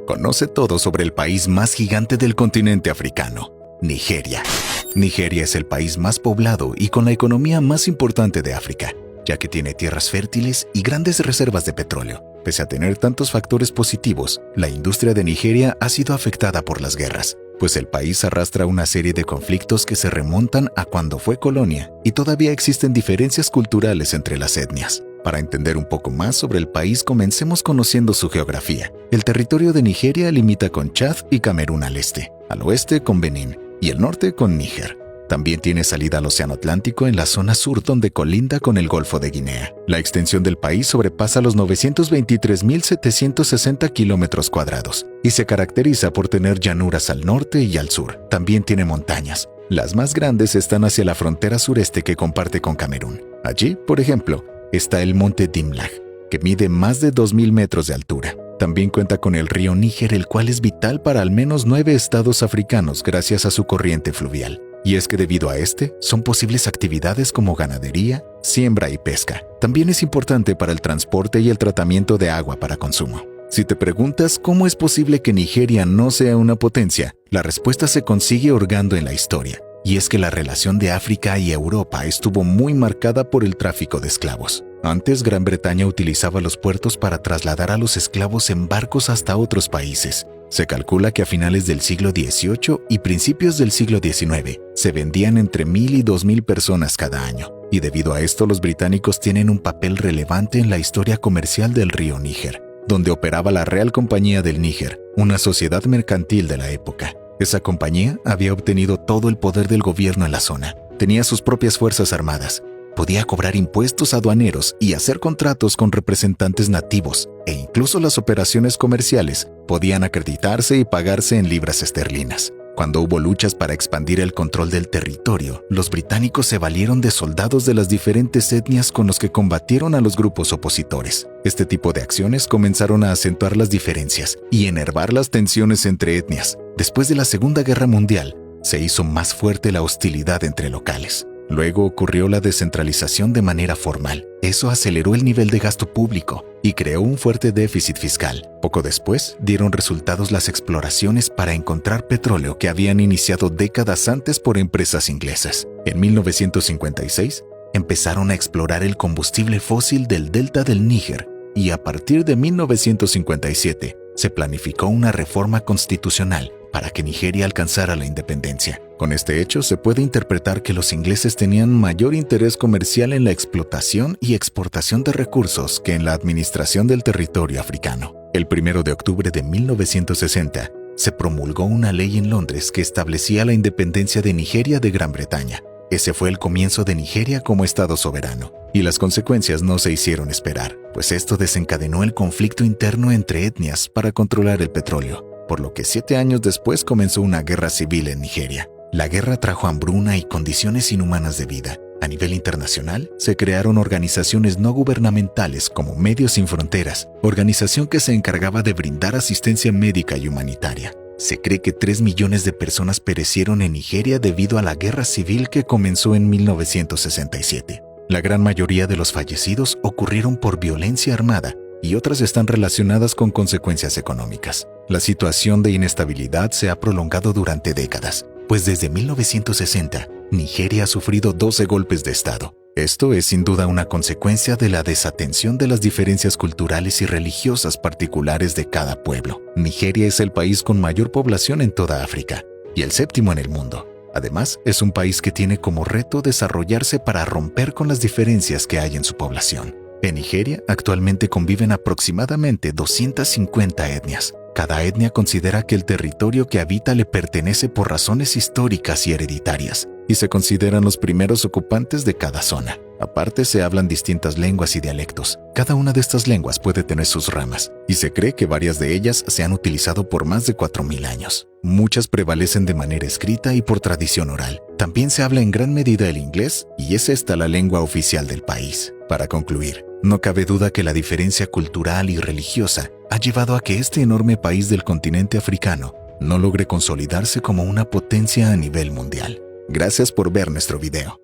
Conoce todo sobre el país más gigante del continente africano, Nigeria. Nigeria es el país más poblado y con la economía más importante de África, ya que tiene tierras fértiles y grandes reservas de petróleo. Pese a tener tantos factores positivos, la industria de Nigeria ha sido afectada por las guerras, pues el país arrastra una serie de conflictos que se remontan a cuando fue colonia y todavía existen diferencias culturales entre las etnias. Para entender un poco más sobre el país, comencemos conociendo su geografía. El territorio de Nigeria limita con Chad y Camerún al este, al oeste con Benín y el norte con Níger. También tiene salida al Océano Atlántico en la zona sur donde colinda con el Golfo de Guinea. La extensión del país sobrepasa los 923.760 kilómetros cuadrados y se caracteriza por tener llanuras al norte y al sur. También tiene montañas. Las más grandes están hacia la frontera sureste que comparte con Camerún. Allí, por ejemplo, está el monte Dimlag, que mide más de 2.000 metros de altura. También cuenta con el río Níger, el cual es vital para al menos 9 estados africanos gracias a su corriente fluvial. Y es que debido a este, son posibles actividades como ganadería, siembra y pesca. También es importante para el transporte y el tratamiento de agua para consumo. Si te preguntas cómo es posible que Nigeria no sea una potencia, la respuesta se consigue hurgando en la historia. Y es que la relación de África y Europa estuvo muy marcada por el tráfico de esclavos. Antes, Gran Bretaña utilizaba los puertos para trasladar a los esclavos en barcos hasta otros países. Se calcula que a finales del siglo XVIII y principios del siglo XIX se vendían entre 1.000 y 2.000 personas cada año. Y debido a esto, los británicos tienen un papel relevante en la historia comercial del río Níger, donde operaba la Real Compañía del Níger, una sociedad mercantil de la época. Esa compañía había obtenido todo el poder del gobierno en la zona. Tenía sus propias fuerzas armadas. Podía cobrar impuestos aduaneros y hacer contratos con representantes nativos, e incluso las operaciones comerciales podían acreditarse y pagarse en libras esterlinas. Cuando hubo luchas para expandir el control del territorio, los británicos se valieron de soldados de las diferentes etnias con los que combatieron a los grupos opositores. Este tipo de acciones comenzaron a acentuar las diferencias y enervar las tensiones entre etnias. Después de la Segunda Guerra Mundial, se hizo más fuerte la hostilidad entre locales. Luego ocurrió la descentralización de manera formal. Eso aceleró el nivel de gasto público y creó un fuerte déficit fiscal. Poco después, dieron resultados las exploraciones para encontrar petróleo que habían iniciado décadas antes por empresas inglesas. En 1956, empezaron a explorar el combustible fósil del delta del Níger y a partir de 1957, se planificó una reforma constitucional para que Nigeria alcanzara la independencia. Con este hecho se puede interpretar que los ingleses tenían mayor interés comercial en la explotación y exportación de recursos que en la administración del territorio africano. El 1 de octubre de 1960 se promulgó una ley en Londres que establecía la independencia de Nigeria de Gran Bretaña. Ese fue el comienzo de Nigeria como estado soberano, y las consecuencias no se hicieron esperar, pues esto desencadenó el conflicto interno entre etnias para controlar el petróleo, por lo que 7 años después comenzó una guerra civil en Nigeria. La guerra trajo hambruna y condiciones inhumanas de vida. A nivel internacional, se crearon organizaciones no gubernamentales como Medios Sin Fronteras, organización que se encargaba de brindar asistencia médica y humanitaria. Se cree que 3 millones de personas perecieron en Nigeria debido a la guerra civil que comenzó en 1967. La gran mayoría de los fallecidos ocurrieron por violencia armada y otras están relacionadas con consecuencias económicas. La situación de inestabilidad se ha prolongado durante décadas, pues desde 1960, Nigeria ha sufrido 12 golpes de Estado. Esto es sin duda una consecuencia de la desatención de las diferencias culturales y religiosas particulares de cada pueblo. Nigeria es el país con mayor población en toda África y el 7º en el mundo. Además, es un país que tiene como reto desarrollarse para romper con las diferencias que hay en su población. En Nigeria, actualmente conviven aproximadamente 250 etnias. Cada etnia considera que el territorio que habita le pertenece por razones históricas y hereditarias, y se consideran los primeros ocupantes de cada zona. Aparte, se hablan distintas lenguas y dialectos. Cada una de estas lenguas puede tener sus ramas, y se cree que varias de ellas se han utilizado por más de 4.000 años. Muchas prevalecen de manera escrita y por tradición oral. También se habla en gran medida el inglés, y es esta la lengua oficial del país. Para concluir, no cabe duda que la diferencia cultural y religiosa ha llevado a que este enorme país del continente africano no logre consolidarse como una potencia a nivel mundial. Gracias por ver nuestro video.